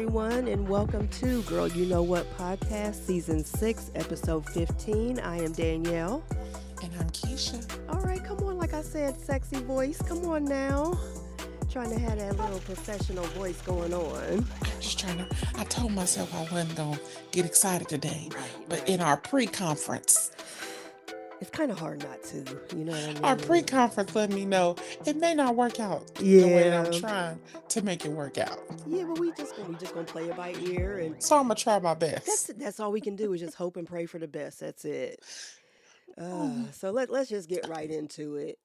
everyone, and welcome to Girl You Know What podcast, season 6, episode 15. I am Danielle. And I'm Keisha. All right, come on, like I said, sexy voice. Come on now. Trying to have that little professional voice going on. I'm just trying to, I told myself I wasn't going to get excited today. Right, But in right. our pre-conference, It's kind of hard not to, you know what I our mean? pre-conference let me know it may not work out the way that I'm Yeah. trying to make it work out. Yeah, but we just gonna play it by ear, and So I'm going to try my that's best. that's all we can do is just hope and pray for the best. That's it. Oh, So let's just get right into it.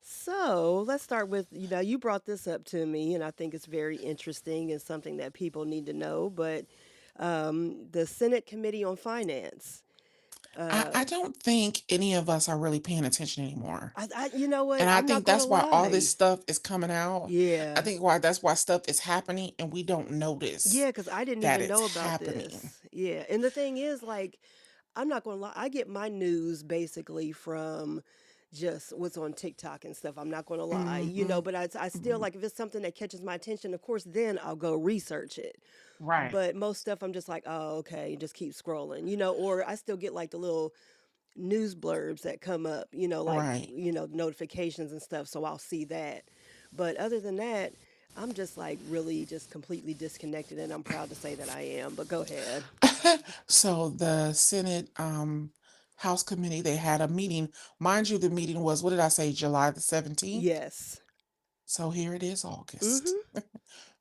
So let's start with, you brought this up to me, and I think it's very interesting and something that people need to know. But the Senate Committee on Finance. Uh, I don't think any of us are really paying attention anymore. you know what? And I I'm not think gonna that's why all this lie. stuff is coming out. I Yeah, think why that's why stuff is happening and we don't notice yeah, because I didn't that even it's know about happening. this. Yeah, and the thing is, like, I'm not gonna lie. I get my news basically from just what's on TikTok and stuff. I'm not gonna lie, Hmm. but I still like if it's something that catches my attention. Of course, then I'll go research it. Right. But most stuff I'm just like, oh, okay, just keep scrolling, or I still get like the little news blurbs that come up, like, Right. notifications and stuff. So I'll see that. But other than that, I'm just like really just completely disconnected, and I'm proud to say that I am. But go ahead. So the Senate House Committee, they had a meeting. Mind you, the meeting was, what did I say, July the 17th? Yes. So here it is, August. Mm-hmm.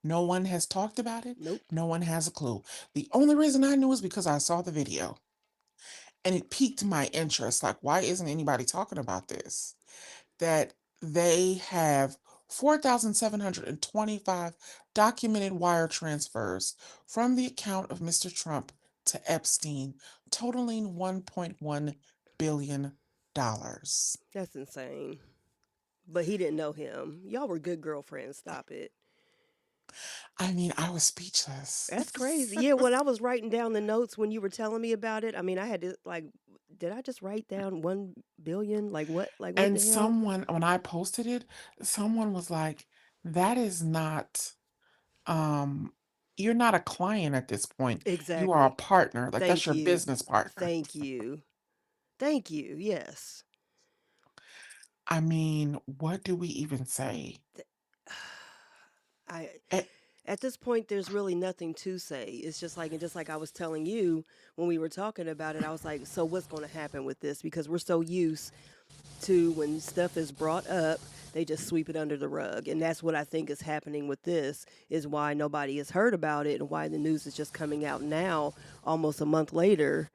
No one has talked about it. Nope. No one has a clue. The only reason I knew is because I saw the video and it piqued my interest. Like, why isn't anybody talking about this? That they have 4,725 documented wire transfers from the account of Mr. Trump to Epstein, totaling $1.1 billion. That's insane. But he didn't know him. Y'all were good girlfriends. Stop it. I mean, I was speechless. That's crazy. Yeah, when I was writing down the notes when you were telling me about it, I mean, I had to like, did I just write down 1 billion? Like what And the hell? someone, when I posted it, someone was like, that is not, um, you're not a client at this point. You are a Exactly. partner. Like, that's Thank your you. business partner. Thank you. Thank you. Yes. I mean, what do we even say? Th- I Eh, At this point there's really nothing to say. It's just like, and just like I was telling you when we were talking about it, I was like, so what's going to happen with this, because we're so used to when stuff is brought up, they just sweep it under the rug. And that's what I think is happening with this, is why nobody has heard about it and why the news is just coming out now, almost a month later,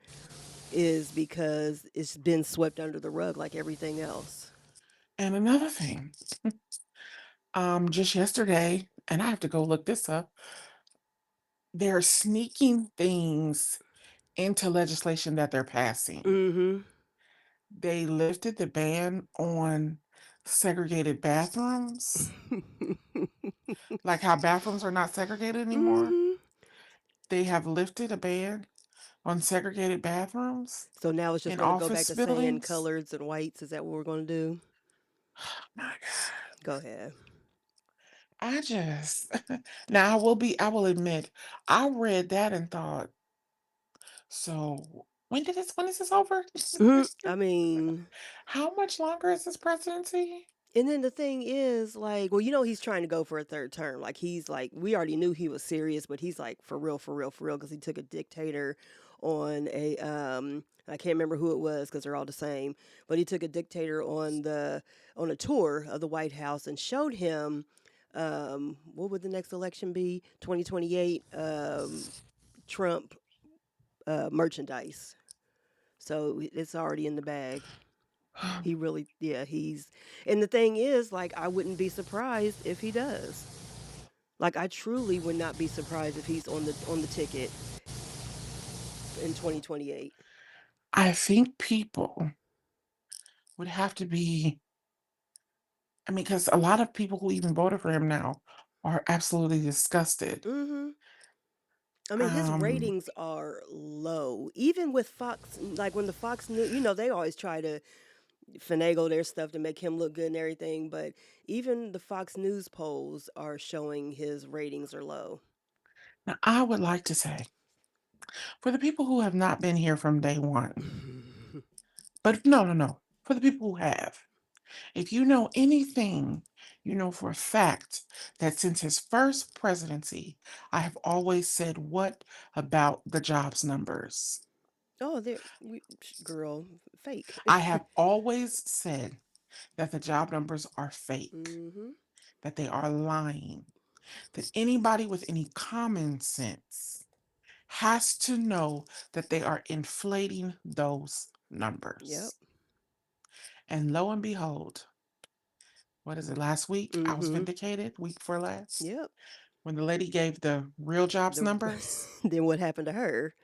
is because it's been swept under the rug like everything else. and another thing, just yesterday, and I have to go look this up, they're sneaking things into legislation that they're passing. Mm-hmm. They lifted the ban on segregated bathrooms, like how bathrooms are not segregated anymore. Mm-hmm. They have lifted a ban on segregated bathrooms So now it's just in going to go back office to saying buildings. coloreds and whites. Is that what we're going to do? My God. Go ahead. I just now I will admit, I read that and thought, so when is this over? I mean, How much longer is this presidency? and then the thing is, like, well, he's trying to go for a third term. Like, he's like, we already knew he was serious, but he's like, for real, for real, for real, because he took a dictator on I can't remember who it was because they're all the same, but he took a dictator on a tour of the White House and showed him, what would the next election be? 2028, Trump merchandise. So it's already in the bag. He really, yeah, and the thing is, like, I wouldn't be surprised if he does. Like, I truly would not be surprised if he's on the ticket in 2028. I think people would have to be, I mean, because a lot of people who even voted for him now are absolutely disgusted. Hmm. I mean, his Um, ratings are low, even with Fox. Like when the Fox News, they always try to finagle their stuff to make him look good and everything, but even the Fox News polls are showing his ratings are low. Now, I would like to say, for the people who have not been here from day one, but no, no, no, for the people who have, if you know anything, you know for a fact that since his first presidency, I have always said, what about the jobs numbers? Oh, girl, fake. I have always said that the job numbers are fake, Mhm. that they are lying, that anybody with any common sense has to know that they are inflating those Yep. numbers. And lo and behold, what is it, last week? I was Mhm. vindicated, week before last, Yep. when the lady gave the real jobs The numbers then what happened to her?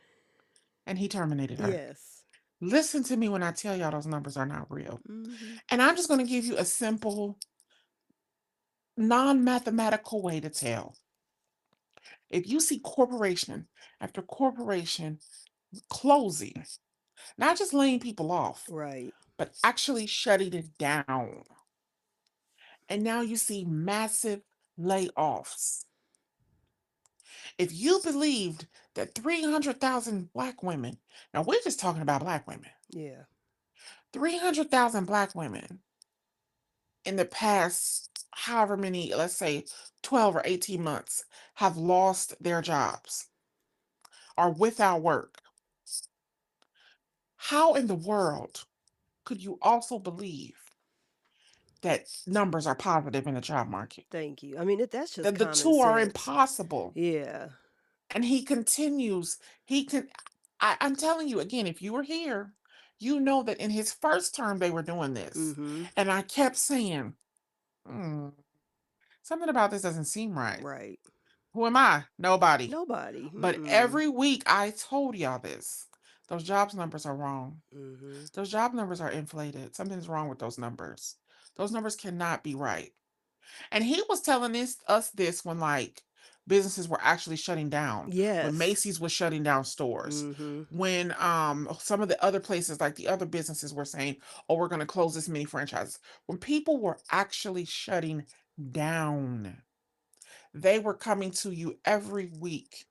and he terminated her. Yes. Listen to me when I tell y'all those numbers are not real. Mhm. And I'm just going to give you a simple, non mathematical way to tell. If you see corporation after corporation closing, not just laying people off, Right. but actually shutting it down, and now you see massive layoffs. If you believed that 300,000 Black women, now we're just talking about Black women, Yeah. 300,000 Black women in the past, however many, let's say 12 or 18 months, have lost their jobs, are without work, how in the world could you also believe that numbers are positive in the job market? Thank you. I mean, that's just The common two are sense. impossible. Yeah. And he continues, he can I'm telling you again, if you were here, you know that in his first term they were doing this. Mhm. And I kept saying, "Hmm, something about this doesn't seem right. Right. Who am I? Nobody." Nobody. But Mm-mm. every week I told y'all this. Those jobs numbers are wrong. Mhm. Those job numbers are inflated. Something's wrong with those numbers. Those numbers cannot be right. And he was telling us this when like businesses were actually shutting down, when Yes. Macy's was shutting down stores, Mhm. when some of the other places like the other businesses were saying, "Oh, we're going to close this many franchises." When people were actually shutting down, they were coming to you every week.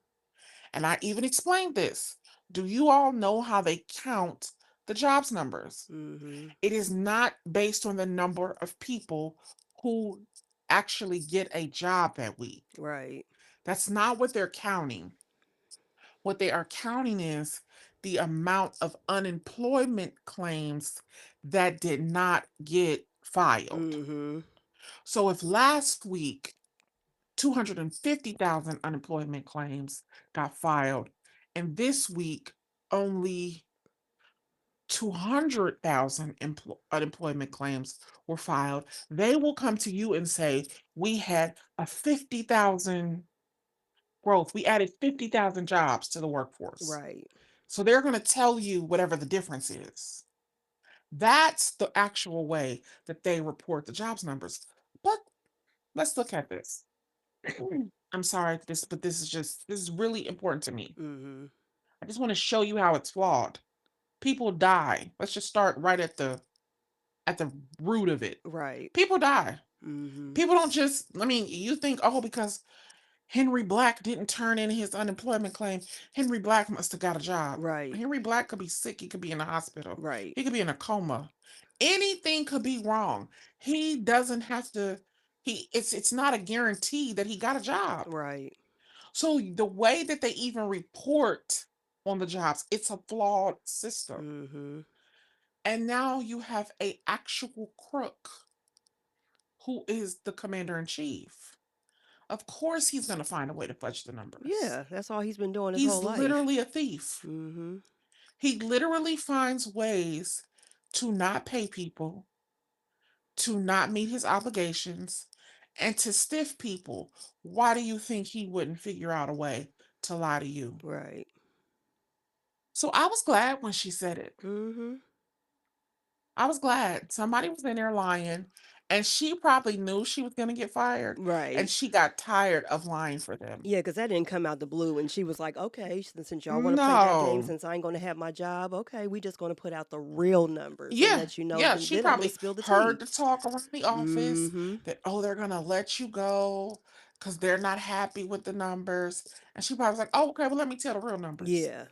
And I even explained this. Do you all know how they count the jobs numbers? Mhm. It is not based on the number of people who actually get a job that week. Right. That's not what they're counting. What they are counting is the amount of unemployment claims that did not get filed. Mhm. So if last week 250,000 unemployment claims got filed, and this week only 200,000 unemployment claims were filed, they will come to you and say, "We had a 50,000 growth. We added 50,000 jobs to the workforce." Right. So they're going to tell you whatever the difference is. That's the actual way that they report the jobs numbers. But let's look at this. I'm sorry, but this is really important to me. Mhm. I just want to show you how it's flawed. People die. Let's just start right at the root of it. Right. People die. Mhm. People don't just, I mean, you think, oh, because Henry Black didn't turn in his unemployment claim, Henry Black must have got a job. Right. Henry Black could be sick. He could be in a hospital. Right. He could be in a coma. Anything could be wrong. He doesn't have to, it's not a guarantee that he got a job. Right. So the way that they even report on the jobs, it's a flawed system. Mhm. And now you have a actual crook who is the commander in chief. Of course, he's going to find a way to fudge the numbers. Yeah, that's all he's been doing his whole He's life. literally a thief. Mhm. He literally finds ways to not pay people, to not meet his obligations, and to stiff people. Why do you think he wouldn't figure out a way to lie to you? Right. So I was glad when she said it. Mhm. I was glad somebody was in there lying, And she probably knew she was gonna get fired, and Right. she got tired of lying for them. Yeah, because that didn't come out the blue, and she was like, "Okay, since y'all wanna play that game, No. since I ain't gonna have my job, okay, we just gonna put out the real numbers and Yeah, let you know, yeah, then she I'm gonna probably spill the heard tea." the talk around the office Mhm. that, "Oh, they're gonna let you go because 'cause they're not happy with the numbers," and she probably was like, "Oh, okay, well, let me tell the real numbers." Yeah.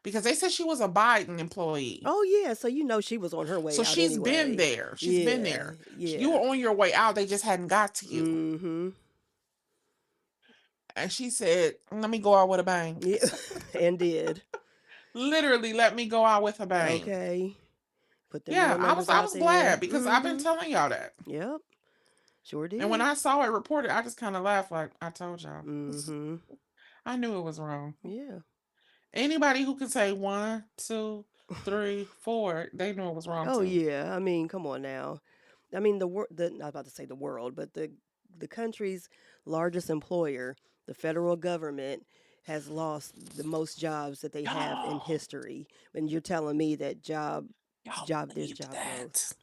Because they said she was a Biden employee. Oh, yeah, so you know she was on her way So out she's been anyway. there, she's been Yeah, there. You yeah. were on your way out, they just hadn't got to you. Mhm. And she said, "Let me go out with a bang." Yeah, and did. Literally, "Let me go out with a bang." Okay. Put them Yeah, real I was numbers I out was there. glad because I've been Mhm. telling y'all that. Yep, sure And when did. I saw it reported, I just kinda laughed like, "I told y'all." Mhm. I knew it was wrong. Yeah. Anybody who can say 1, 2, 3, 4, they knew it was wrong Oh, too. yeah, I mean, come on now. I mean, the not about to say the world, but the country's largest employer, the federal government, has lost the most jobs that they have in Y'all, history. And you're telling me that y'all there's believe job growth. that?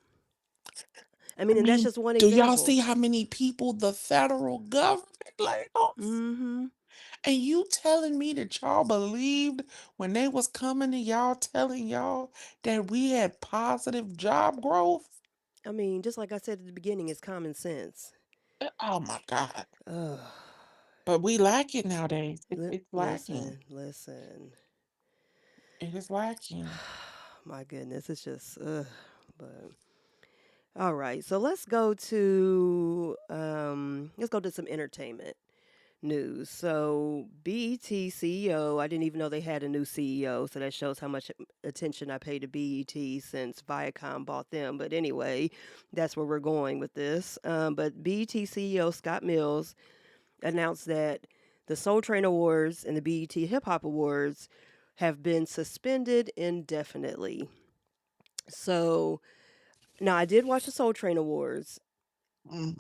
I I mean, and that's mean, just one do y'all example. see how many people the federal government laid off? Mhm. And you telling me that y'all believed when they was coming to y'all telling y'all that we had positive job growth? I mean, just like I said at the beginning, it's common sense. Oh my God. Ugh. But we lack it nowadays. It's lacking. Listen. It is lacking. My goodness, it's just but all right. So let's go to some entertainment news. So BET CEO, I didn't even know they had a new CEO, so that shows how much attention I pay to BET since Viacom bought them. But anyway, that's where we're going with this. But BET CEO Scott Mills announced that the Soul Train Awards and the BET Hip Hop Awards have been suspended indefinitely. So now I did watch the Soul Train Awards Mm,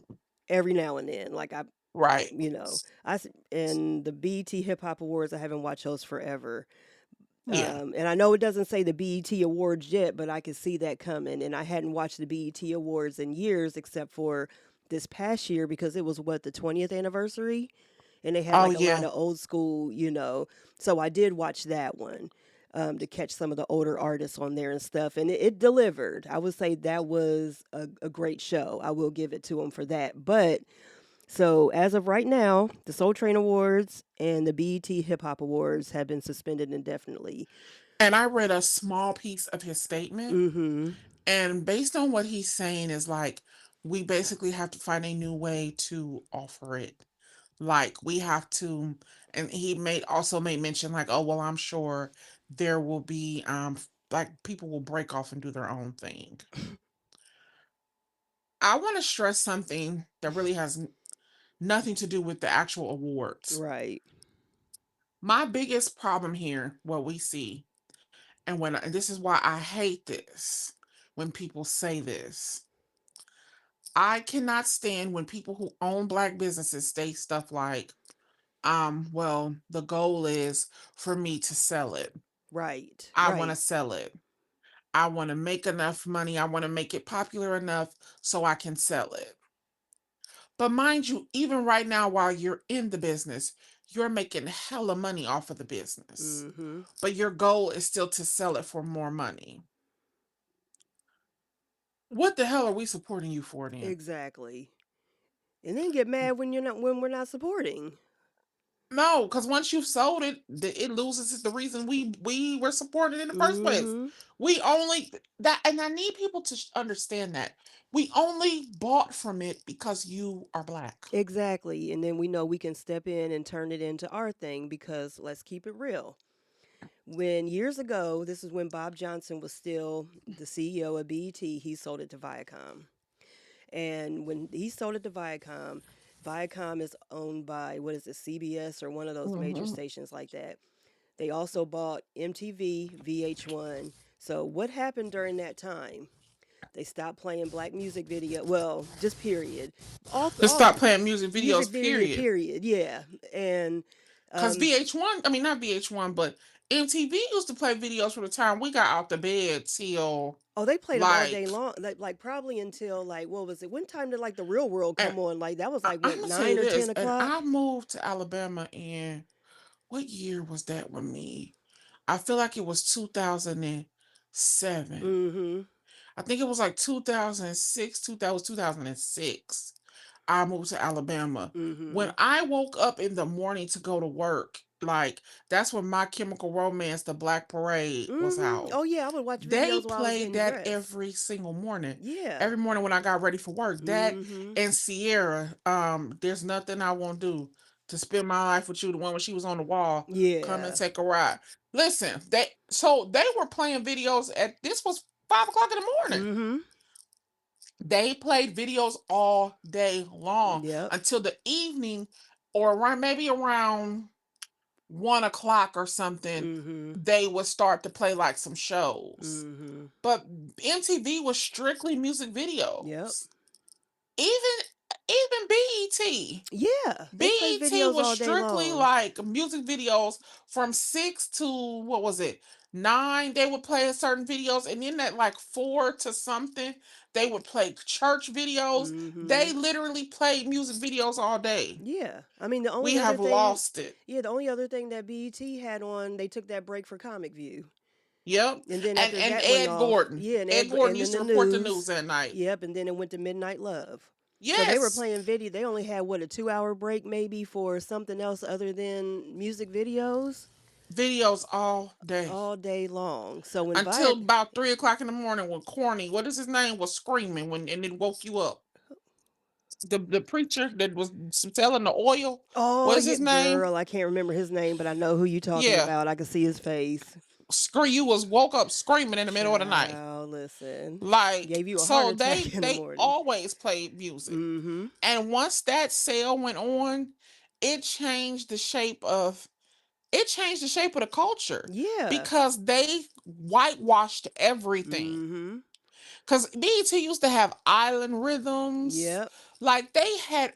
every now and then. Like right. and the BET Hip Hop Awards, I haven't watched those forever. Yeah. And I know it doesn't say the BET Awards yet, but I could see that coming. And I hadn't watched the BET Awards in years, except for this past year because it was what, the 20th anniversary, and they had Oh like a lot yeah. of old school, So I did watch that one. To catch some of the older artists on there and stuff, and it delivered. I would say that was a great show. I will give it to them for that. But so as of right now, the Soul Train Awards and the BET Hip Hop Awards have been suspended indefinitely. And I read a small piece of his statement, Mm-hmm. and based on what he's saying is like we basically have to find a new way to offer it. Like we have to, and he made also made mention like, oh well, I'm sure there will be like people will break off and do their own thing. I want to stress something that really has nothing to do with the actual awards. Right. My biggest problem here, what we see, and this is why I hate this when people say this. I cannot stand when people who own black businesses say stuff like, well, the goal is for me to sell it. Right. I want to Right. sell it. I want to make enough money. I want to make it popular enough so I can sell it. But mind you, even right now, while you're in the business, you're making hella money off of the business. Mm-hmm. But your goal is still to sell it for more money. What the hell are we supporting you for then? Exactly. And then get mad when we're not supporting. No, because once you've sold it, it loses the reason we were supported in the first place. Mm-hmm. We only that, and I need people to understand that we only bought from it because you are black. Exactly. And then we know we can step in and turn it into our thing because let's keep it real. When years ago, this is when Bob Johnson was still the CEO of BET, he sold it to Viacom. And when he sold it to Viacom, Viacom is owned by, what is it, CBS or one of those major Hmm. stations like that. They also bought MTV, VH1. So what happened during that time? They stopped playing black music video. Well, just period. To All stop playing music music videos, video period. period. Yeah, and Because um, VH1, I mean not VH1, but MTV used to play videos from the time we got out the bed till Oh, they played them all day like long, like, probably until, like, what was it? What time did, like, The Real World and come on? Like, that was, like, I'm what, gonna say 9 or this, 10 and I o'clock? moved to Alabama in what year was that with me? I feel like it was 2007. Mhm. I think it was like 2006, 2006. I moved to Alabama. When Mhm. I woke up in the morning to go to work, like that's when My Chemical Romance, The Black Parade was Mhm. out. Oh, yeah, I would watch They videos while I was played getting that dressed. every single morning. Yeah. Every morning when I got ready for work. That Mhm. and Sierra, There's Nothing I Won't Do to Spend My Life with You, the one when she was on the wall, come and Yeah. take a ride. Listen, they were playing videos at this was 5 o'clock in the morning. Mhm. They played videos all day long Yep. until the evening or around maybe around 1 o'clock or something, Mhm. they would start to play like some shows. Mhm. But MTV was strictly music Yep. videos. Even even BET. Yeah, they played BET videos was all day strictly long. like music videos from 6 to what was it? 9 they would play certain videos, and then at like 4 to something they would play church videos. They Mhm. literally played music videos all day. Yeah. I mean, the We only other have thing lost it. yeah, the only other thing that BET had on, they took that break for Comic View. Yep. And then And after and that went Ed off, Gordon. yeah, and Ed Gordon and then used to the report the news. news at night. Yep, and then it went to Midnight Love. So they were Yes. playing video. They only had what, a 2-hour break maybe for something else other than music videos Videos all day. all day long. So when Until Viacom, about 3 o'clock in the morning when Corny, what is his name, was screaming when and it woke you up. The preacher that was selling the oil, oh what is yeah, his name? girl, I can't remember his name, but I know who you talking Yeah, about. I can see his face. screw you was woke up screaming in the middle of the night. Child, listen, Like gave you a heart so attack in the they morning. always played music. Mm-hmm. And once that sale went on, it changed the shape of the culture Yeah. because they whitewashed everything. Mm-hmm. Because BET used to have island rhythms. Yep. Like they had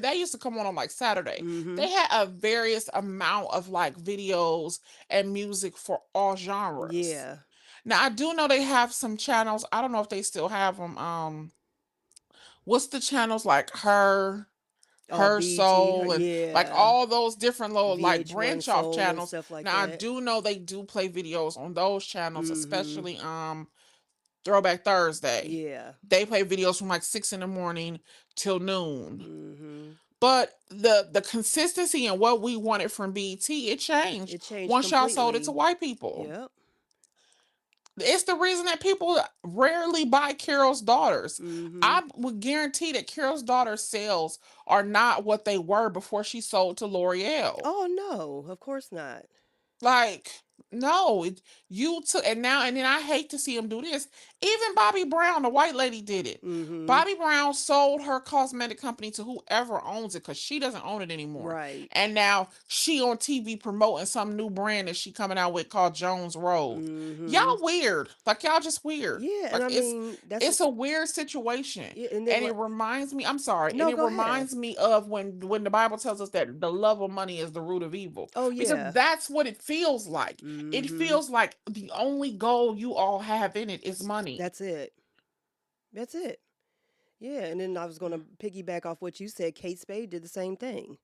they used to come on like Saturday. Mm-hmm. They had a various amount of like videos and music for all genres. Yeah. Now I do know they have some channels. I don't know if they still have them. What's the channels like Oh, her BT, her, soul, and like yeah. all those different little like VH1 branch off Soul and channels. stuff like Now I that. do know they do play videos on those channels, Mm-hmm. especially Throwback Thursday. Yeah. They play videos from like 6 in the morning till noon. Mm-hmm. But the consistency and what we wanted from BT, it changed It changed once y'all sold it to completely. white people. Yep. It's the reason that people rarely buy Carol's Daughters. Mm-hmm. I would guarantee that Carol's Daughter sales are not what they were before she sold to L'Oreal. Oh no, of course not. Like, no, you took and now and then I hate to see him do this. Even Bobby Brown, the white lady, did it. Mm-hmm. Bobby Brown sold her cosmetic company to whoever owns it because she doesn't own it anymore. Right. And now she on TV promoting some new brand that she coming out with called Jones Road. Mm-hmm. Y'all weird. Like y'all just weird. Yeah, and Like I mean that's it's a weird situation. yeah, and then And it what? reminds me, I'm sorry, and No, it go ahead. reminds me of when the Bible tells us that the love of money is the root of evil. Oh Because yeah. that's what it feels like. It Mm-hmm. feels like the only goal you all have in it is money. That's it. That's it. Yeah, and then I was gonna piggyback off what you said. Kate Spade did the same thing.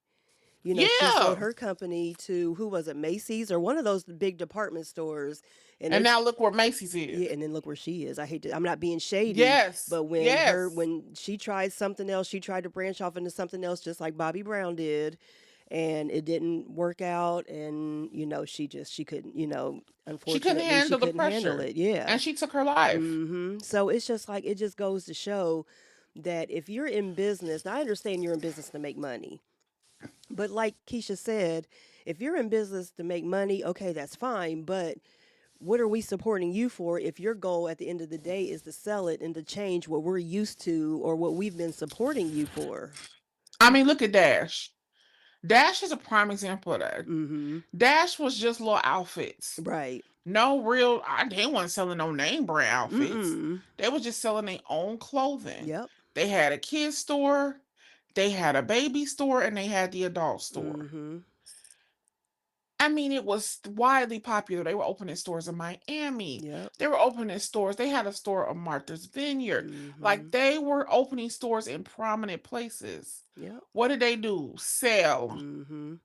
You know, she sold Yeah. her company to who was it, Macy's or one of those big department stores, and And they now look where Macy's is. yeah, and then look where she is. I hate to, I'm not being shady, Yes. but Yes. when she tried something else, she tried to branch off into something else, just like Bobby Brown did, and it didn't work out. And she couldn't, She couldn't unfortunately, she handle the couldn't handle pressure. it. Yeah. And she took her life. So it's just like it just goes to show that if you're in business, now I understand you're in business to make money, but like Keisha said, if you're in business to make money, okay, that's fine. But what are we supporting you for if your goal at the end of the day is to sell it and to change what we're used to or what we've been supporting you for? I mean, look at Dash. Dash is a prime example of that. Mm-hmm. Dash was just little outfits. Right. No real, they weren't selling no name brand outfits. Mm-mm. They were just selling their own clothing. Yep. They had a kid store, they had a baby store, and they had the adult store. Mm-hmm. I mean, it was widely popular. They were opening stores in Miami. Yep. They were opening stores. They had a store on Martha's Vineyard. Like Mhm. they were opening stores in prominent places. Yep. What did they do? Sell. Mhm.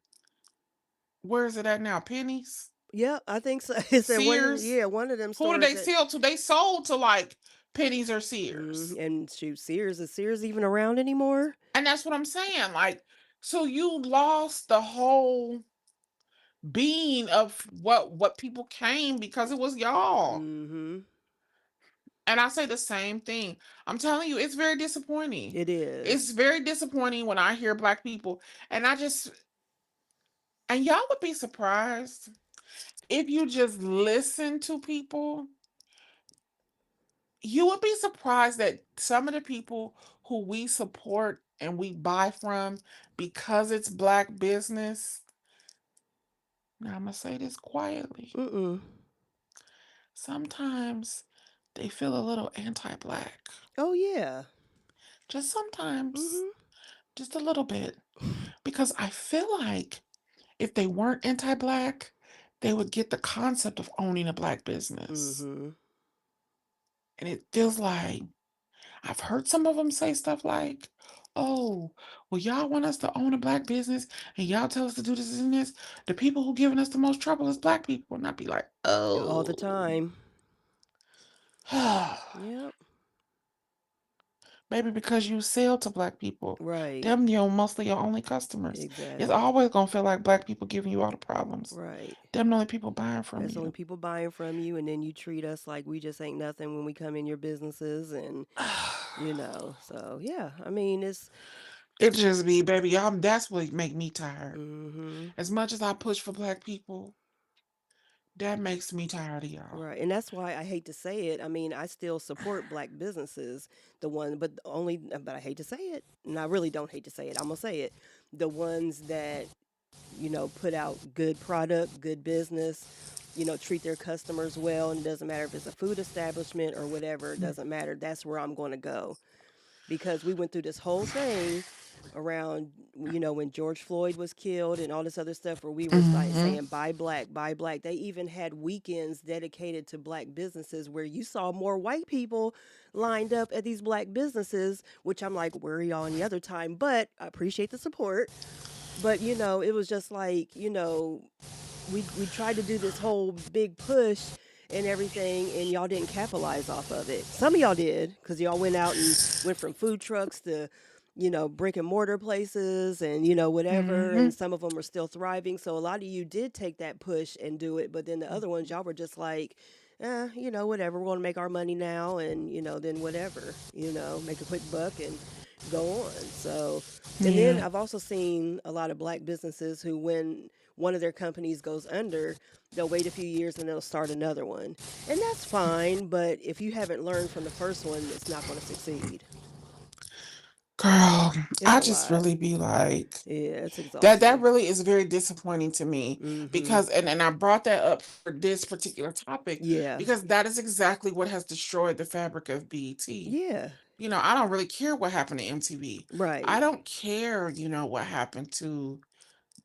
Where is it at now? Pennies? Yep, I think so. It's at Sears? one of them Who did stores they that sell to? They sold to like Pennies or Sears. and shoot, Sears, is Sears even around anymore? And that's what I'm saying. Like, so you lost the whole being of what people came because it was y'all. Mhm. And I say the same thing. I'm telling you, it's very disappointing. It It's is. very disappointing when I hear black people, and I just, and y'all would be surprised if you just listen to people. You would be surprised that some of the people who we support and we buy from because it's black business. Now I'm gonna say this quietly. Mm-mm. Sometimes they feel a little anti-black. Oh, yeah. Just sometimes, Mhm. just a little bit. Because I feel like if they weren't anti-black, they would get the concept of owning a black business. Mhm. And it feels like I've heard some of them say stuff like, "Oh, well, y'all want us to own a black business and y'all tell us to do this and this. The people who giving us the most trouble is black people." And I'd be like, All the "Oh, time. Yep. maybe because you sell to black people, Right. them mostly your only customers. It's Exactly. always gonna feel like black people giving you all the problems. Right. Them the only people buying from That's the only you." people buying from you, and then you treat us like we just ain't nothing when we come in your businesses, and so yeah. I mean, it's It just be, baby, y'all, that's what make me tired. mhm. As much as I push for black people, that makes me tired of y'all. Right. And that's why I hate to say it. I mean, I still support black businesses, but I hate to say it. And I really don't hate to say it. I'm going to say it. The ones that, put out good product, good business, treat their customers well. And it doesn't matter if it's a food establishment or whatever, it doesn't matter. That's where I'm going to go because we went through this whole thing around when George Floyd was killed and all this other stuff where we were Hmm. saying buy black. They even had weekends dedicated to black businesses where you saw more white people lined up at these black businesses, which I'm like, where are y'all any other time? But I appreciate the support. But it was just like, we tried to do this whole big push and everything, and y'all didn't capitalize off of it. Some of y'all did, because y'all went out and went from food trucks to, brick and mortar places and, whatever. And Hmm. some of them are still thriving. So a lot of you did take that push and do it. But then the other ones, y'all were just like, whatever. We're going to make our money now and, then whatever, make a quick buck and go on. So, and then Yeah. I've also seen a lot of black businesses who, when one of their companies goes under, they'll wait a few years and they'll start another one. And that's fine, but if you haven't learned from the first one, it's not going to succeed. Girl, It's I a just lot. really be like, Yeah, it's that exhausting. really is very disappointing to me Mhm. because and I brought that up for this particular topic Yeah. because that is exactly what has destroyed the fabric of BET. Yeah. I don't really care what happened to MTV. I Right. don't care, what happened to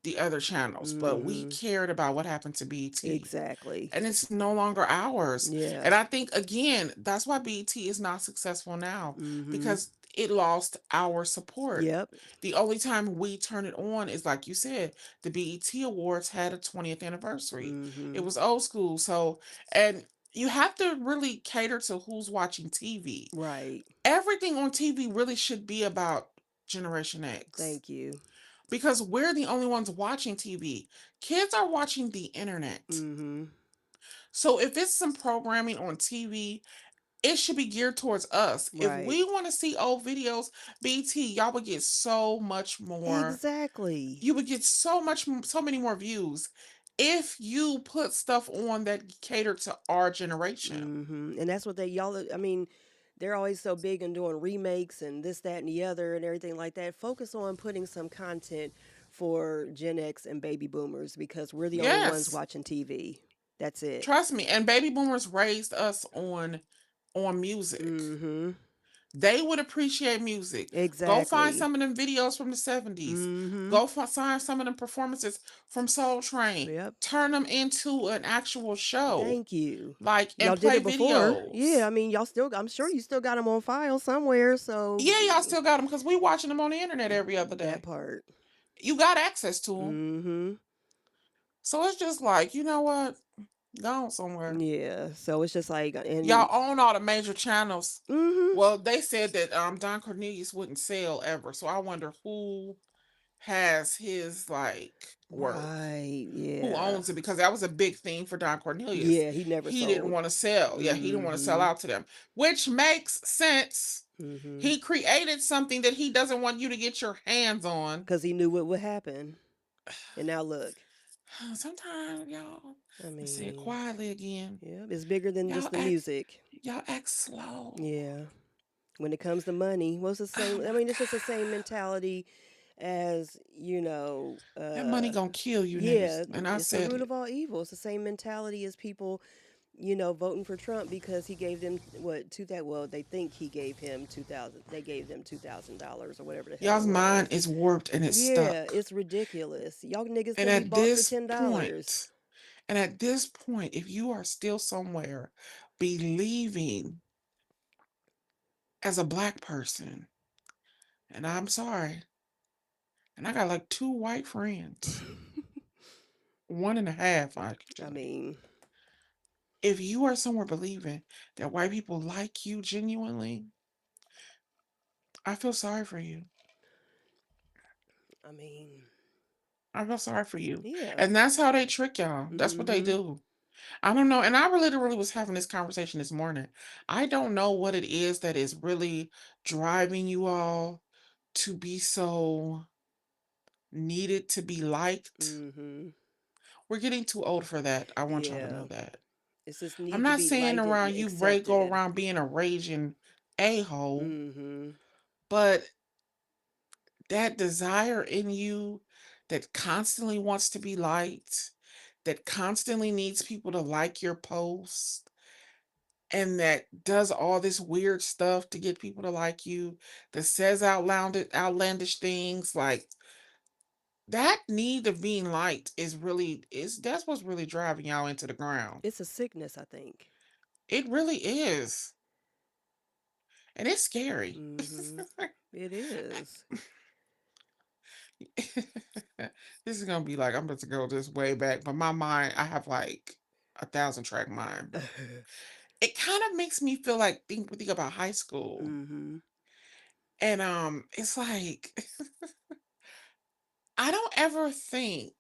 the other channels, but we Mhm. cared about what happened to BET. Exactly. And it's no longer ours. Yeah. And I think again, that's why BET is not successful now Mhm. because it lost our support. Yep. The only time we turn it on is like you said, the BET Awards had a 20th anniversary. It Mhm. was old school. So, and you have to really cater to who's watching TV. Right. Everything on TV really should be about Generation X Thank you. because we're the only ones watching TV. Kids are watching the internet. Mhm. So if it's some programming on TV, it should be geared towards us. If Right. we want to see old videos, BT, y'all would get so much more. Exactly. You would get so many more views if you put stuff on that cater to our generation. And that's what I mean, they're always so big on doing remakes and this, that, and the other and everything like that. Focus on putting some content for Gen X and baby boomers because we're the only ones Yes, watching TV. That's it. trust me. And baby boomers raised us on music. Mm-hmm. They would appreciate music. Go find Exactly. some of them videos from the 70s. Mhm. Go find some of them performances from Soul Train. Yep. Turn them into an actual show. Thank you. Like, and Y'all did play it before. Yeah, videos. I mean, y'all still I'm sure you still got them on file somewhere, so Yeah, y'all still got them because we watching them on the internet every other that day. part. You got access to them. Mhm. So it's just like, you know what? Go on somewhere. Yeah, so it's just like Y'all and own all the major channels. mhm. Well, they said that Don Cornelius wouldn't sell ever. So I wonder who has his like work. Right, Who yeah. owns it? Because that was a big thing for Don Cornelius. Yeah, he never He didn't sold. want to sell. Yeah, he didn't want to sell Mhm. out to them, which makes sense. Mhm. He created something that he doesn't want you to get your hands on. 'Cause he knew what would happen. And now look. Sometimes y'all, I I say it mean, quietly again. yeah, it's bigger than Y'all just the act, music. y'all act slow. Yeah. When it comes to money, well, it's the Oh same. I my mean, it's just the same God. mentality as That money gonna kill you niggas. yeah, And I it's the said root it. of all evil. It's the same mentality as people, voting for Trump because he gave them what two that well they think he gave him 2,000. They gave them $2,000 or whatever the hell it Y'all's mind was. is warped and it's Yeah, stuck. it's ridiculous. Y'all niggas And can be at bought for this $10. point, and at this point, if you are still somewhere believing as a black person, and I'm sorry, and I got like two white friends, one and a half I actually. mean, If you are somewhere believing that white people like you genuinely, I feel sorry for you. I mean, I feel sorry for you. yeah. And that's how they trick y'all. That's what they Mhm. do. I don't know. And I literally was having this conversation this morning. I don't know what it is that is really driving you all to be so needed to be liked. Mhm. We're getting too old for that. I want y'all to Yeah. know that. It's this I'm need to not be saying liked and around you go accepted. around being a raging a-hole, Mhm. but that desire in you that constantly wants to be liked, that constantly needs people to like your post, and that does all this weird stuff to get people to like you, that says outlandish things like that need of being liked is that's what's really driving y'all into the ground. It's a sickness, I think. It really is. And it's scary. Mhm. It is. This is gonna be like I'm about to go this way back, but my mind, I have like a thousand track mind. But it kind of makes me feel like think about high school. Mhm. And it's like I don't ever think,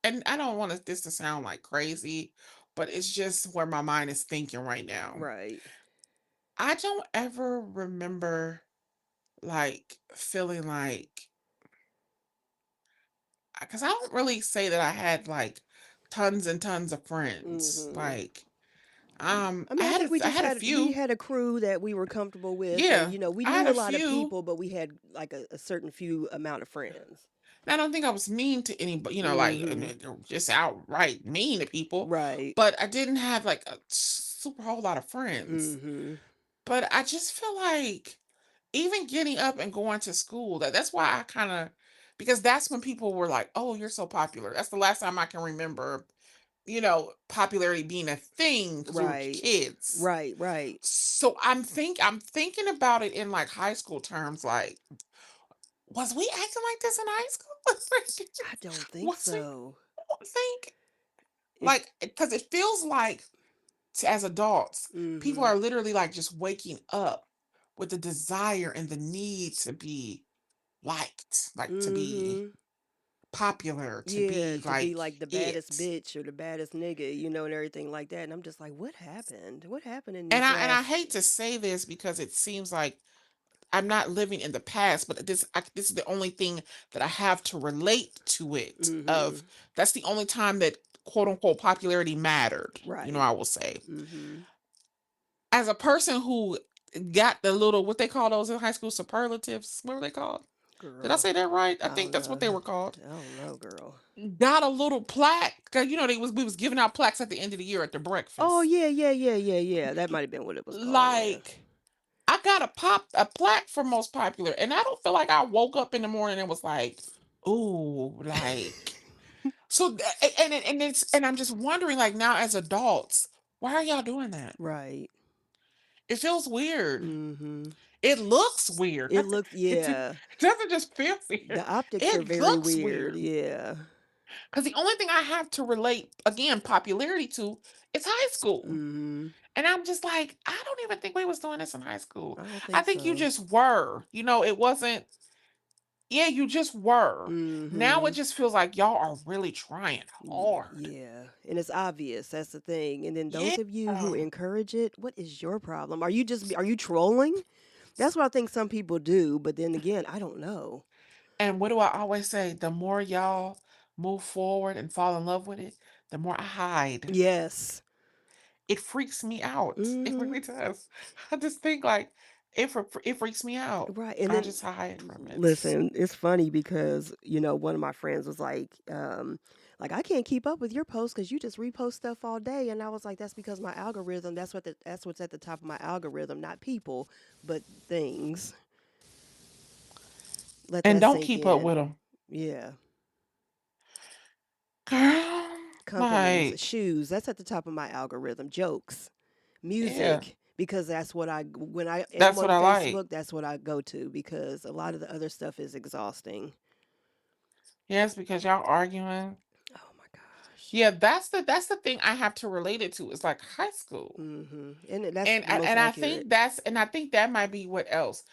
and I don't want this to sound like crazy, but it's just where my mind is thinking right now. Right. I don't ever remember like feeling like because I don't really say that I had like tons and tons of friends. Mhm. Like, I mean, I think we I just had a had we few. had a crew that we were comfortable with, and Yeah, we I had knew a a lot of few. people, but we had like a certain few amount of friends. And I don't think I was mean to anybody, like Mhm. just outright mean to people. Right. But I didn't have like a super whole lot of friends. Mhm. But I just feel like even getting up and going to school, that's why I kind of, because that's when people were like, "Oh, you're so popular." That's the last time I can remember, popularity being a thing because we were Right. kids. Right. Right. So I'm thinking about it in like high school terms. Like, was we acting like this in high school? I don't think was we? so. I don't think It. like because it feels like as adults, people Mhm. are literally like just waking up with the desire and the need to be liked, like to be Mhm. popular, to Yeah, be to be like like the baddest it. bitch or the baddest nigga, and everything like that. And I'm just like, what happened? What happened in And these I last? hate to say this because it seems like I'm not living in the past, but this is the only thing that I have to relate to it. Of Mhm. That's the only time that quote unquote popularity mattered. Right. I will say, Mhm. as a person who got the little what they call those in high school superlatives. What were they called? Did I Girl, say that right? I I think don't that's what know. they were called. I don't know, girl. Got a little plaque. 'Cause, we was giving out plaques at the end of the year at the Oh breakfast. yeah, yeah, yeah, yeah, yeah. That might have been what it was called. Yeah. Like, I I got a plaque for most popular, and I don't feel like I woke up in the morning and was like, "Ooh," like so. And I'm just wondering, like now as adults, why are y'all doing that? Right. It feels weird. Mhm. It looks weird. It looks It yeah. doesn't just feel weird. The optics are It very looks weird. weird. Yeah. Because the only thing I have to relate again popularity to is high school. Mhm. And I'm just like, I don't even think we was doing this in high school. I don't I think think you so. just were. It wasn't, yeah, you just were. Now it Mhm. just feels like y'all are really trying hard. Yeah, and it's obvious. That's the thing. And then Yeah. those of you who encourage it, what is your problem? Are you trolling? That's what I think some people do, but then again, I don't know. And what do I always say? The more y'all move forward and fall in love with it, the more I hide. Yes. It freaks me out. It Mhm. really does. I just think like it freaks me out. Right. And I then just hide from it. listen, it's funny because, one of my friends was like I can't keep up with your posts cuz you just repost stuff all day and I was like that's because my algorithm, that's what's at the top of my algorithm, not people, but things. Let And that don't sink keep up in. with them. Yeah. Girl, Companies, like, shoes, that's at the top of my algorithm, jokes, yeah, music, because that's what I when I am that's on what I like. Facebook, that's what I go to because a lot of the other stuff is exhausting. Yes, because y'all arguing. Oh my gosh. Yeah, that's the thing I have to relate it to. It's like high school. And that's And the most accurate. I think that might be what else.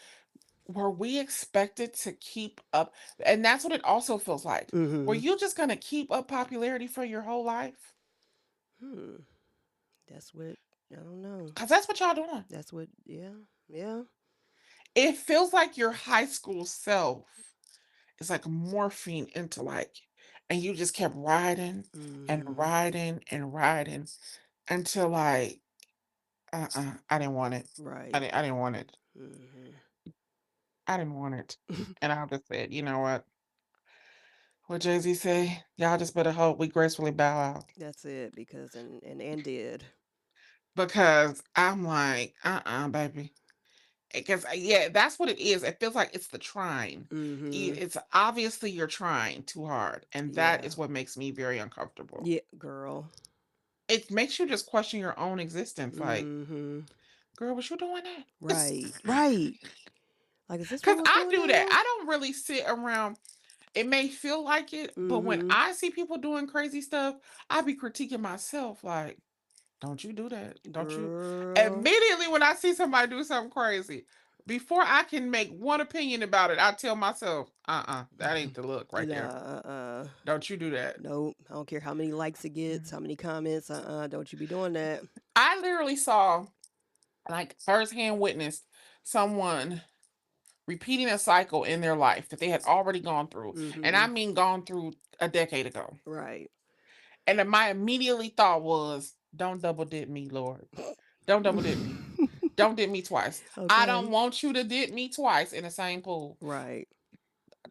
Were we expected to keep up? And that's what it also feels like. Were Mhm. you just gonna keep up popularity for your whole life? Hmm. That's what I don't know. Because that's what y'all doing. That's what yeah. Yeah. It feels like your high school self is like morphine into like, and you just kept riding and Mhm. riding and riding until like, I didn't want it. Right. I didn't want it. Mhm. I didn't want it. And I just said, you know what? What Jay-Z say? Y'all just better hope we gracefully bow out. That's it because and did. Because I'm like, baby. Because yeah, that's what it is. It feels like it's the trying. Mhm. It's obviously you're trying too hard, and that Yeah. is what makes me very uncomfortable. Yeah, girl. It makes you just question your own existence. Like, Mhm. girl, was you doing that? Right. Right. Like, is this what Because I was I doing do that. now? I don't really sit around. It may feel like it, but when Mhm. I see people doing crazy stuff, I be critiquing myself. Like, don't you do that? Don't you? Girl. Immediately when I see somebody do something crazy, before I can make one opinion about it, I tell myself, that ain't the look right Nah, there. uh-uh. Don't you do that. Nope. I don't care how many likes it gets, how many comments. Don't you be doing that. I literally saw, like, firsthand witnessed someone repeating a cycle in their life that they had already gone through. And I Mhm. mean, gone through a decade ago. Right. And then my immediately thought was, don't double dip me, Lord. Don't double dip me. Don't dip me twice. I don't Okay. want you to dip me twice in the same pool. Right.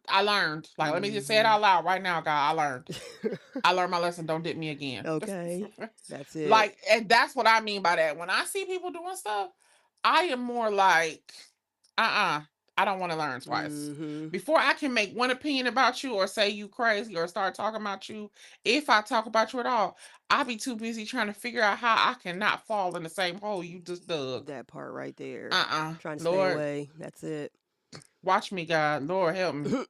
I learned. Like, let me just say it Mhm. out loud right now, God. I learned. I learned my lesson. Don't dip me again. Okay. That's it. Like, and that's what I mean by that. When I see people doing stuff, I am more like, I don't want to learn twice. Mhm. Before I can make one opinion about you or say you crazy or start talking about you, if I talk about you at all, I'll be too busy trying to figure out how I cannot fall in the same hole you just dug. That part right there. Trying to stay Lord, away. That's it. watch me, God. Lord, help me.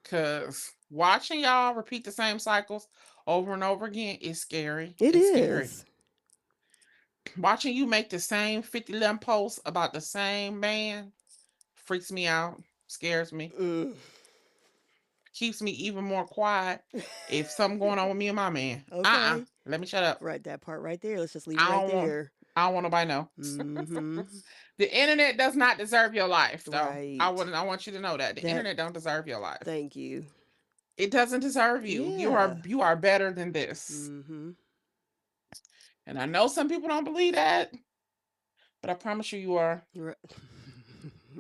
Cause watching y'all repeat the same cycles over and over again is scary. It It's scary. is. Watching you make the same 50 lemon posts about the same man freaks me out, scares me, Mm. keeps me even more quiet if something going on with me and my man. Okay. Let me shut up. Right, that part right there. Let's just leave it I right don't want there. I don't want nobody to know. Mhm. The internet does not deserve your life, though. Right. I want you to know that. The That internet don't deserve your life. thank you. It doesn't deserve you. Yeah. You are better than this. Mhm. And I know some people don't believe that, but I promise you, you are. Right.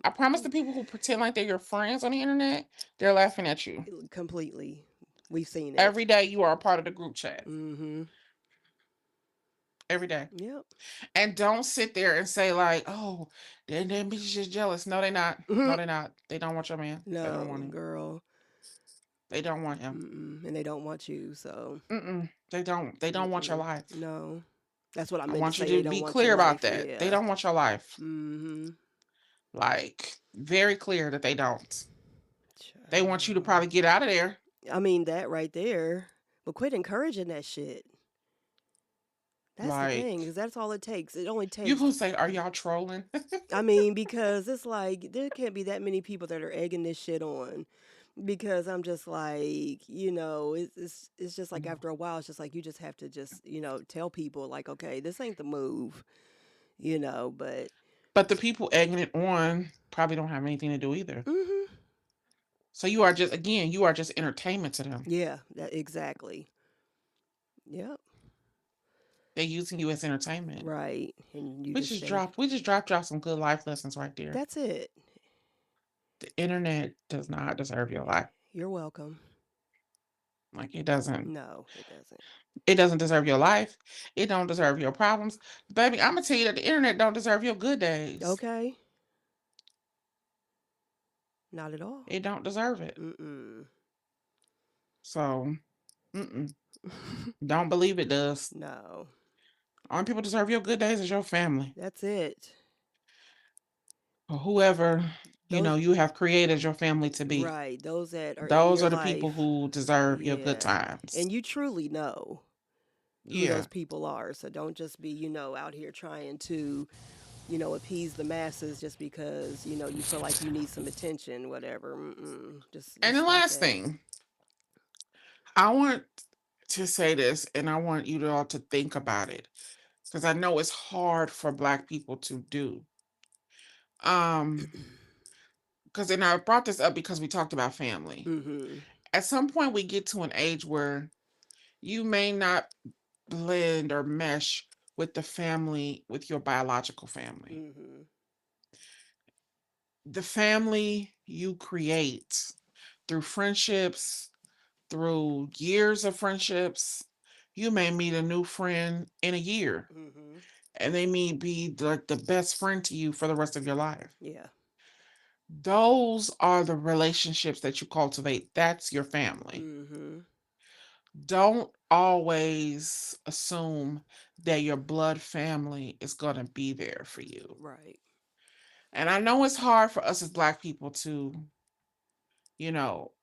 I promise the people who pretend like they're your friends on the internet, they're laughing at you. Completely. We've seen it. Every day you are a part of the group chat. Mhm. every day. Yep. And don't sit there and say like, "Oh, then bitches just jealous." No, they not. No, they not. They don't want your man. They don't want No, him. girl. They don't want him. Mm-mm. And they don't want you, so Mm-mm. They don't. They don't want your mm-mm. life. No. That's what I I meant to want you say. to They don't be want your clear about life. that. They Yeah. don't want your life. Mm-hmm. Like, very clear that they don't. They want you to Child. probably get out of there. I mean, that right there. But quit encouraging that shit. That's the thing, Like, because that's all it takes. It only you takes, gonna say, "Are y'all trolling?" I mean, because it's like, there can't be that many people that are egging this shit on. Because I'm just like, it's just like after a while, it's just like you just have to just, tell people, like, okay, this ain't the move, but, But the people egging it on probably don't have anything to do either. hmm So you are just, again, you are just entertainment to them. yeah, that exactly. Yep, They're using you as entertainment. right. And you just stay, We just dropped y'all some good life lessons right there. that's it. The internet does not deserve your life. You're welcome. Like, it doesn't. No, it doesn't. It doesn't deserve your life. It don't deserve your problems. Baby, I'm gonna tell you that the internet don't deserve your good days. Okay, not at all. It don't deserve it. Mm-mm. So, mm-mm. Don't believe it does. No, Only people deserve your good days is your family. that's it. Or whoever, Those, you have created your family to be. right, those that are in Those your are the people life, who deserve your good yeah. times. And you truly know who those Yeah. people are. So don't just be, out here trying to, appease the masses just because, you feel like you need some attention, whatever. Mm-mm. And Just the stop last that. thing, I want to say this, and I want you all to think about it because I know it's hard for Black people to do. Um, because and I brought this up because we talked about family. Mm-hmm. At some point, we get to an age where you may not blend or mesh with the family, with your biological family. Mm-hmm. The family you create through friendships, through years of friendships. You may meet a new friend in a year, Mm-hmm. and they may be like the best friend to you for the rest of your life. Yeah. Those are the relationships that you cultivate. That's your family. Mm-hmm. Don't always assume that your blood family is going to be there for you. Right. And I know it's hard for us as Black people to,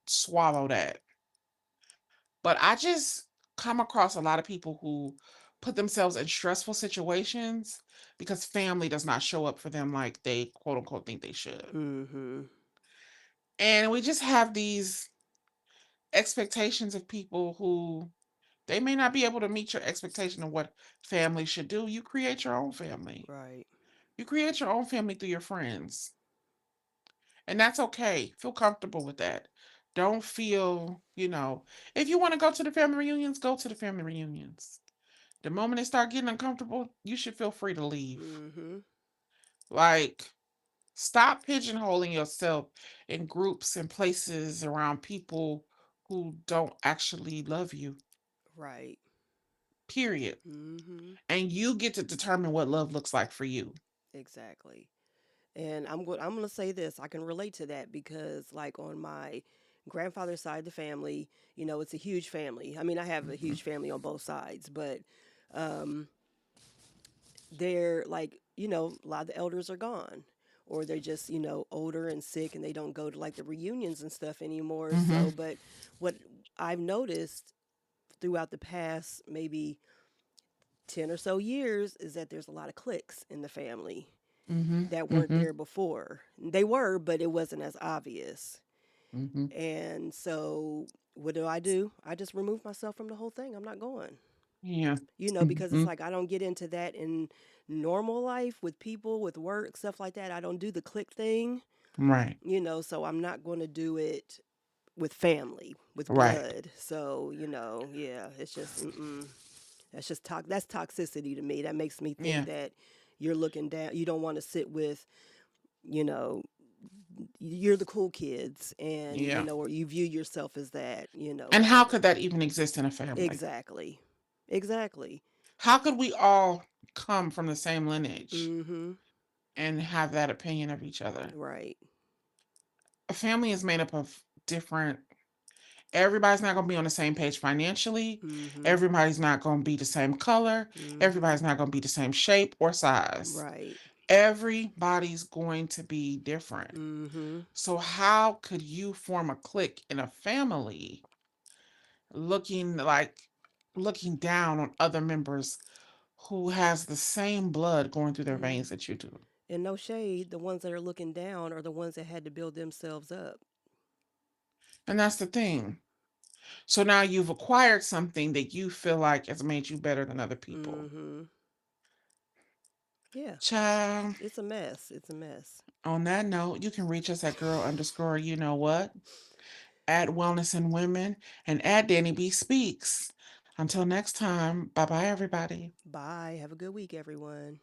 swallow that. But I just come across a lot of people who put themselves in stressful situations because family does not show up for them like they quote unquote think they should. Mm-hmm. And we just have these expectations of people who they may not be able to meet your expectation of what family should do. You create your own family. Right. You create your own family through your friends. And that's okay. Feel comfortable with that. Don't feel, if you want to go to the family reunions, go to the family reunions. The moment they start getting uncomfortable, you should feel free to leave. Mm-hmm. Like, stop pigeonholing yourself in groups and places around people who don't actually love you, Right. period. Mm-hmm. And you get to determine what love looks like for you. Exactly. And I'm gonna say this. I can relate to that because, like, on my grandfather's side of the family, it's a huge family. I mean, I have a Mhm. huge family on both sides, but um, they're like, a lot of the elders are gone, or they're just, older and sick, and they don't go to like the reunions and stuff anymore. Mhm. So, but what I've noticed throughout the past maybe 10 or so years is that there's a lot of cliques in the family Mhm. that weren't Mhm. there before. They were, but it wasn't as obvious. Mhm. And so what do? I just remove myself from the whole thing. I'm not going. Yeah. Because it's Mhm. like I don't get into that in normal life with people, with work, stuff like that. I don't do the click thing, Right. so I'm not going to do it with family, with Right. blood. So, yeah, it's just that's toxicity to me. That makes me think Yeah. that you're looking down. You don't want to sit with, you know, you're the cool kids, and Yeah. or you view yourself as that, And how whatever. could that even exist in a family? Exactly. Exactly. How could we all come from the same lineage Mhm. and have that opinion of each other? Right. A family is made up of different everybody's not gonna be on the same page financially. Mhm. Everybody's not gonna be the same color. Mhm. Everybody's not gonna be the same shape or size. Right. Everybody's going to be different. Mhm. So how could you form a clique in a family looking like looking down on other members who has the same blood going through their Yeah. veins that you do? And no shade, the ones that are looking down are the ones that had to build themselves up. And that's the thing. So now you've acquired something that you feel like has made you better than other people. Mhm. Yeah. Child, It's a mess. It's a mess. on that note, you can reach us at girl underscore you know what, at Wellness and Women, and at Danny B Speaks. Until next time, bye bye, everybody. Bye. Have a good week, everyone.